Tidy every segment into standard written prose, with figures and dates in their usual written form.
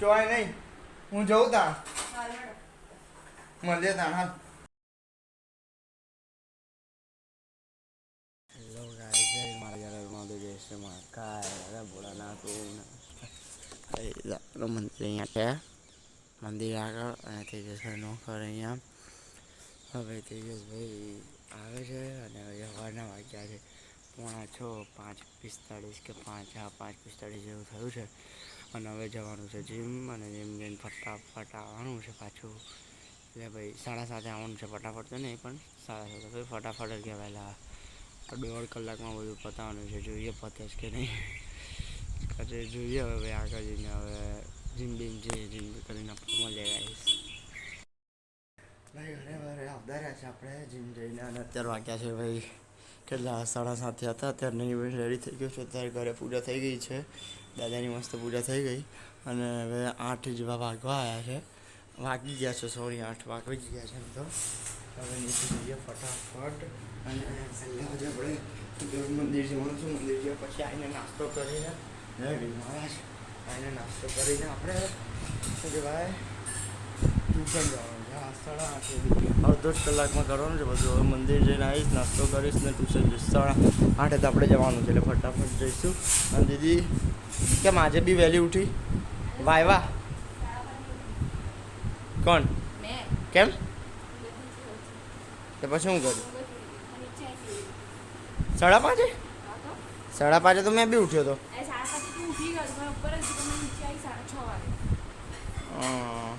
ચોય નહીં હું જઉં તા મળે તા હા હેલો ગાઈસ જય મારા ઘરમાં તો જય શ્રી મહાકાલ ભોળાનાથ મંદિર અહીંયા છે મંદિર આગળ અને તેજસભાઈનો ઘર અહીંયા હવે તેજસભાઈ આવે છે અને હવે સવારના વાગ્યા છે 5:45 કે 5:45 જેવું થયું છે અને હવે જવાનું છે જીમ અને જીમ જઈને ફટાફટ આવવાનું છે પાછું એટલે ભાઈ 7:30 આવવાનું છે ફટાફટ તો નહીં પણ 7:30 ભાઈ ફટાફટ જ કહેવાયેલા 1.5 કલાકમાં બધું પતાવવાનું છે જોઈએ પતે કે નહીં જોઈએ હવે ભાઈ આગળ જઈને હવે જીમ જીમ કરીને મળે ગાઈસ ભાઈ ઘરે વારે આવતા રહ્યા છે આપણે જીમ જઈને અને અત્યારે વાગ્યા છે ભાઈ કેટલા 7:30 હતા અત્યારે નહીં રેડી થઈ ગયો છે અત્યારે ઘરે પૂજા થઈ ગઈ છે દાદાની મસ્ત પૂજા થઈ ગઈ અને હવે 8 જેવા વાગવા આવ્યા છે વાગી ગયા છે સોરી 8 વાગી ગયા છે તો હવે નીચે જઈએ ફટાફટ અને પહેલાં જે આપણે મંદિર જવાનું છું મંદિર જઈએ પછી આવીને નાસ્તો કરીને મહારાજ આવીને નાસ્તો કરીને આપણે શું કહેવાય ટ્યુશન જવાનું છે 8:30 અડધો જ કલાકમાં કરવાનું છે બધું હવે મંદિર જઈને આવીશ નાસ્તો કરીશ ને ટ્યુશન જઈશ 8:30 તો આપણે જવાનું છે એટલે ફટાફટ જઈશું અને દીદી કેમ આજે બી વહેલી ઉઠી વાહ કોણ કેમ તો પછી શું કર્યું 5:30 5:30 તો મેં બી ઉઠ્યો હતો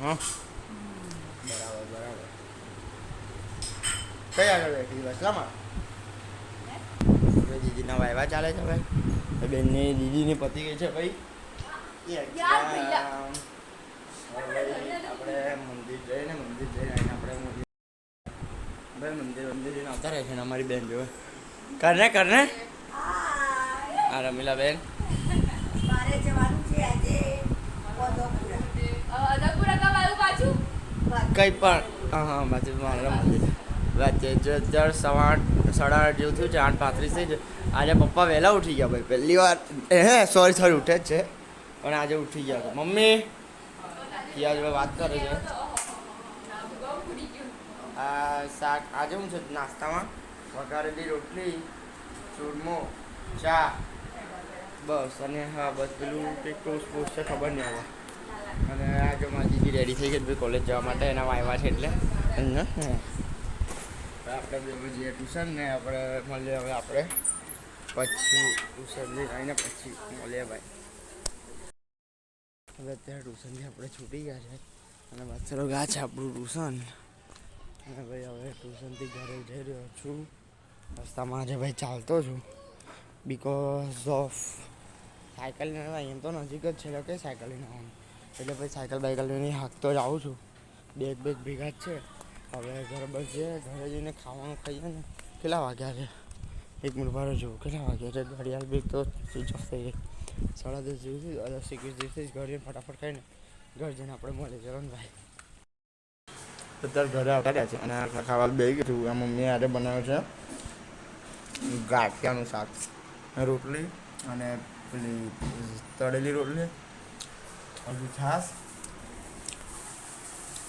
હા બરાબર કઈ આગળ બેઠી બસલામાં દીદીના વાયવા ચાલે છે ભાઈ બેનની દીદીની પતિ ગઈ છે ભાઈ આપણે મંદિર જઈને આવીને આપણે ભાઈ મંદિર જઈને આવતા રહે છે ને અમારી બેન જોવે કરને આ રમીલા બેન કઈ પણ હા બાજુ મારા મંદિર રાતે 8:30 જેવું થયું છે 8:35 થઈ છે આજે પપ્પા વહેલા ઉઠી ગયા ભાઈ પહેલી વાર સોરી ઉઠે જ છે પણ આજે ઉઠી ગયા હતા મમ્મી યા જોડે વાત કરે છે આ શાક આજે શું છે નાસ્તામાં વઘારેલી રોટલી ચૂરમો ચા બસ અને હા બસ પેલું કંઈક ટોસ્ટ છે ખબર નહીં આવે અને આજે મારી દીદી રેડી થઈ ગઈ ભાઈ કોલેજ જવા માટે એના વાયવા છે એટલે આપણે બે જઈએ ટ્યુશન ને આપણે મળીએ હવે આપણે પછી ટ્યુશન જઈને આવીને પછી મળીએ ભાઈ હવે અત્યારે ટ્યુશનથી આપણે છૂટી ગયા છે અને બાદશાહ ગા છે આપણું ટ્યુશન અને ભાઈ હવે ટ્યુશનથી ઘરે જઈ રહ્યો છું રસ્તામાં આજે ભાઈ ચાલતો છું બિકોઝ ઓફ સાયકલ એમ તો નજીક જ છે કે સાયકલ લઈને આવવાનું એટલે ભાઈ સાયકલ બાયકલ લઈને હાંકતો જ આવું છું બેગ ભેગા જ છે હવે ઘરે બસ ઘરે જઈને ખાવાનું ખાઈએ ને કેટલા વાગ્યા છે 1 મિનિટ બાર જોઉં કેટલા વાગ્યા છે ઘડિયાળ બેગ તો સ્વિચ ઓફ થઈ ગઈ 10:30 જેવું થયું 10:21 જેવું ઘરે ફટાફટ ખાઈને ઘર જઈને આપણે મળીએ ચરણભાઈ અત્યારે ઘરે આવતા રહ્યા છે અને ખાવા બે ગયું આ મમ્મીએ આજે બનાવ્યું છે ગાંઠિયાનું શાક રોટલી અને પેલી તળેલી રોટલી હજુ છાશ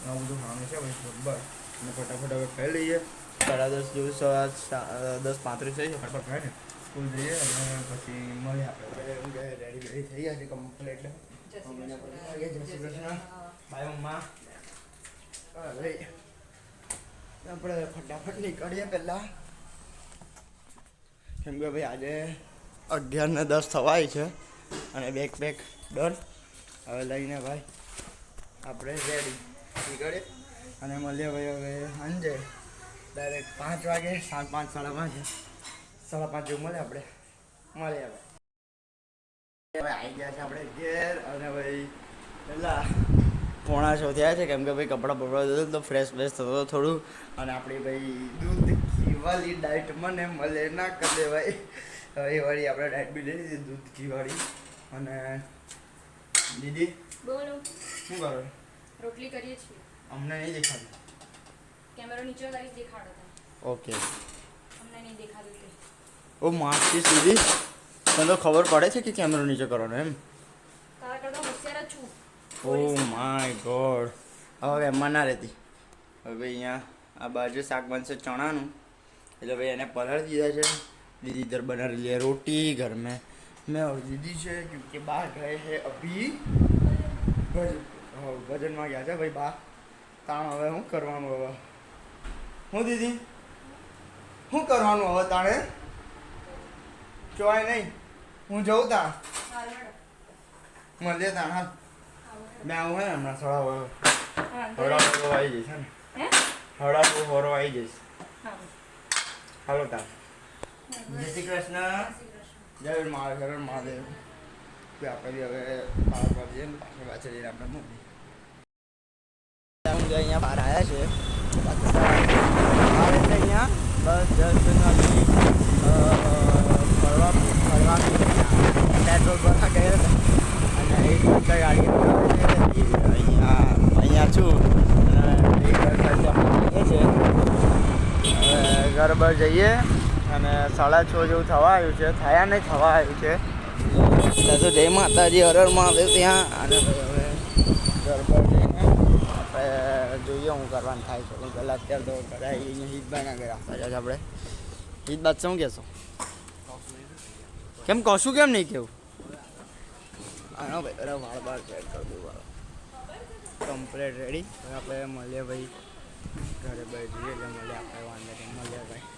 આ બધું ખાવાનું છે ભાઈ બરાબર અને ફટાફટ હવે ખાઈ લઈએ 10:30 જેવું 10:35 થઈ છે ફટાફટ ખાઈને સ્કૂલ જઈએ અને પછી મળીએ આપણે રેડી થઈ ગયા છે કમ્પ્લીટ જય શ્રી કૃષ્ણ બાય મમ્મા ભાઈ આપણે ફટાફટ નીકળીએ પહેલાં કેમ કે ભાઈ આજે 11:10 થવાય છે અને બેગ ડન હવે લઈને ભાઈ આપણે રેડી નીકળીએ અને મળીએ ભાઈ હવે સાંજે ડાયરેક્ટ 5 વાગે 5:30 5:30 જેવું મળે આપણે મળીએ હવે આવી ગયા છે આપણે ઘેર અને ભાઈ પહેલાં 9:45 થયા છે કેમ કે ભાઈ કપડાં બપડા તો ફ્રેશ થતો થોડું અને આપણી ભાઈ દૂધ ઘીવાળી ડાયટ મને મળે ના કરે ભાઈ હવે એ વાળી આપણે ડાયટ બી લઈ લીધી દૂધ ઘીવાળી અને દીદી બોલો શું કરો રોટલી કરીએ છીએ અમને નહીં દેખાતું કેમેરો નીચે કરી દેખાડો ઓકે અમને નહીં દેખાતું તે ઓ માસી દીદી તને તો ખબર પડે છે કે કેમેરો નીચે કરવાનો એમ તારા કરતા હોશિયાર જ છું ઓ માય ગોડ. હવે એમાં ના રહેતી. હવે ભાઈ અહીંયા આ બાજુ શાક બનશે ચણાનું, એટલે ભાઈ એને પલળ દીધા છે. दीदी इधर बना रही है रोटी घर में. मैं और दीदी છે क्योंकि બહાર ગए हैं अभी ભજનમાં ગયા છે ભાઈ બા. તાણ હવે શું કરવાનું હવે? હું દીદી શું કરવાનું હવે તાણે? ચોય નહીં, હું જઉં તાણ મળીએ તાણ. હાલ મેં આવું હે હમણાં સળાવો હળાવો આવી જઈશ હે ને, હળાવો હોરો આવી જઈશ. હાલો તાણ. જય શ્રી કૃષ્ણ. જય મહાદેવ. આપણે બી હવે પાર્કમાં જઈએ ને પાછળ જઈને આપણે મૂકી. હું અહીંયા બહાર આવ્યા છે અહીંયા બસ 10 ફરવા પેટ્રોલ ભરવા ગયા હતા અને એક ગાડી અહીંયા છું અને છે હવે ઘર બહાર જઈએ અને 6:30 જેવું થવા આવ્યું છે. થયા નહીં, થવા આવ્યું છે. એટલે તો જય માતાજી, હર હર મહાદેવ ત્યાં. અને હવે ઘર પર જઈને આપણે જોઈએ હું કરવાનું થાય છે. પણ પહેલાં અત્યારે તો ઘરે અહીંયા હિતભાઈના ઘરે આવતા છે આપણે. હિતબાદ શું કહેશો? કેમ કશું કેમ નહીં કેવું? આનો ભાઈ અરે વાળ બાર ચેક કરી દઉં વાળો કમ્પ્લીટ રેડી. હવે આપણે મળીએ ભાઈ ઘરે ભાઈ જઈએ એટલે મળીએ આપણે વાંધો નહીં. મળીએ ભાઈ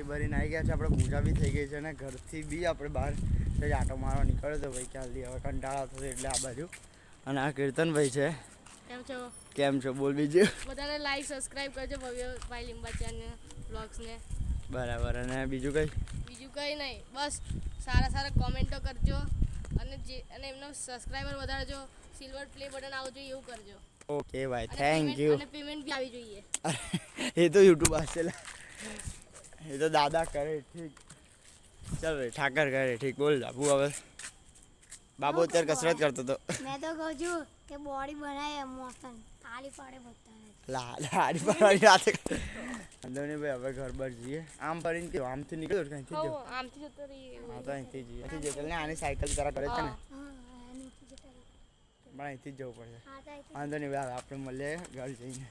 ભરીને આવી ગયા છે આપણે. પૂજા બી થઈ ગઈ છે અને ઘરથી બી આપણે બહાર આટો મારવા નીકળ્યો તો ભાઈ ક્યાંથી હવે કંટાળો થશે એટલે આ બાજુ. અને આ કીર્તનભાઈ છે. કેમ છો? કેમ છો બોલ બીજું? બધાને લાઈક સબસ્ક્રાઇબ કરજો ભવ્યભાઈ લીંબાચિયાને વ્લોગ્સને. બરાબર. અને બીજું કંઈ? બીજું કંઈ નહીં, બસ સારા કોમેન્ટો કરજો અને એમનો સબસ્ક્રાઈબર વધારજો. સિલ્વર પ્લે બટન આવજો એવું કરજો. ઓકે ભાઈ, થેન્ક યુ. અને પેમેન્ટ બી આવી જોઈએ. એ તો યુટ્યુબ આવશે, એ તો દાદા કરે. ઠીક ચાલ ભાઈ, ઠાકર કરે. ઠીક બોલ બાબુ. હવે બાબુ અત્યારે કસરત કરતો હતો. મેં તો કહું છું કે બોડી બનાવે મોસન આલી પાડે બધા લાડી પાડવાની વાત અંદરની ભાઈ. હવે ઘર બાર જઈએ. આમ ફરીને કેવું આમથી નીકળ્યો અહીંથી જ આમથી જતો રહીએ. હા તો અહીંથી જઈએ. અહીંથી જતો ને આની સાયકલ કરા કરે છે ને, પણ અહીંથી જ જવું પડશે. વાંધો નહીં ભાઈ, આપણે મળીએ ઘર જઈને.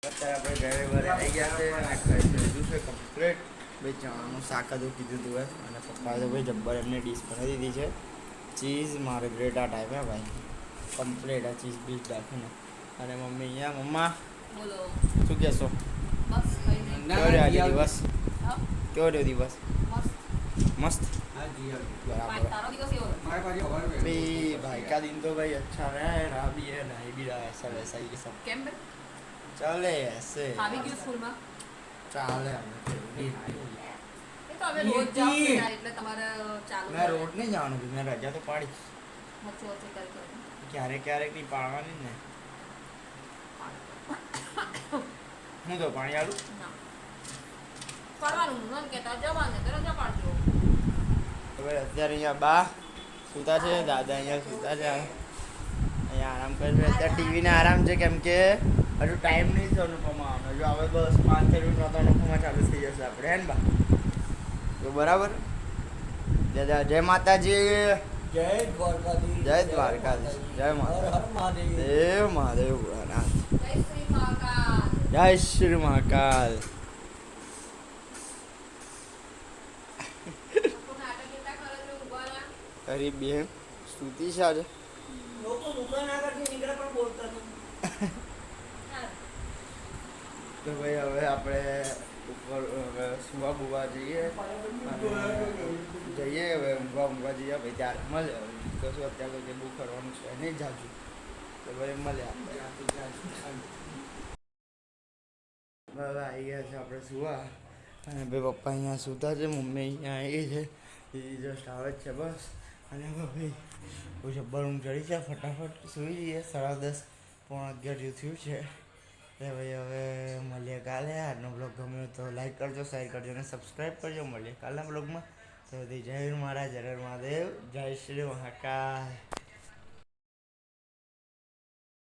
અત્યારે આપણે ઘરે ઘરે આવી ગયા છે અને ખાઈ લીધું છે કમ્પ્લીટ. ભાઈ ચણાનું શાક હતું કીધું હતું હોય અને પપ્પાએ તો ભાઈ જબ્બર એમને ડીશ બનાવી દીધી છે. ચીઝ મારે ગ્રેટ આ ટાઈપ હે ભાઈ, કમ્પ્લીટ આ ચીઝ બીજ રાખીને. અને મમ્મી અહીંયા. મમ્મા બોલો, શું કહેશો? બસ કઈ નહીં. કેવો રહ્યો આજે દિવસ? કેવો રહ્યો દિવસ? मस्त. बराबर भाई का दिन तो भाई अच्छा रहा है, रहा भी है, नहीं भी रहा, ऐसा वैसा ही सब चले ऐसे ચાલે. મેં રોડ નહીં જવાનું, મેં રજા તો પાડી. ક્યારેક નહીં પાડવાની ને. હું તો પાણી આલું હવે. અત્યારે અહીંયા બા સૂતા છે, દાદા અહીંયા સૂતા છે, અહીંયા આરામ કરે છે. અત્યારે ટીવીને આરામ છે કેમ કે હજુ ટાઈમ નહીં થયો અનુપમા આવવાનો. જો હવે બસ 5 મિનિટ તો અનુપમા ચાલુ થઈ જશે આપણે, હે ને બા? તો બરાબર. જય માતાજી, જય દ્વારકાધીશ, જય દ્વારકાધીશ, જય મહાદેવ, દેવ મહાદેવ ભોળાનાથ, જય શ્રી મહાકાલ. ગરીબ બેન સ્તુતિ છે આજે. લોકો દુકાન આગળથી નીકળે પણ બોલતા નથી. તો ભાઈ હવે આપણે ઉપર હવે સુવા બુવા જઈએ હવે ઊંઘવા જઈએ ભાઈ. ત્યારે મળે તો શું અત્યારે તો જે બુક કરવાનું છે નહીં જાજુ, તો ભાઈ મળે આપણે. હવે આવી ગયા છે આપણે સુવા અને ભાઈ પપ્પા અહીંયા સૂતા છે, મમ્મી અહીંયા આવી છે, દીદી જસ્ટ આવે જ છે બસ. અને હવે ભાઈ બહુ જબ્બર ઊંઘ ચડી છે, ફટાફટ સૂઈ જઈએ. 10:30 પોણા 11 જેવું થયું છે. એટલે ભાઈ હવે મળીએ કાલે. આજનો બ્લોગ ગમ્યો તો લાઈક કરજો, શેર કરજો અને સબસ્ક્રાઈબ કરજો. મળીએ કાલના બ્લોગમાં. તો જય મહારાજ, હર હર મહાદેવ, જય શ્રી મહાકાલ.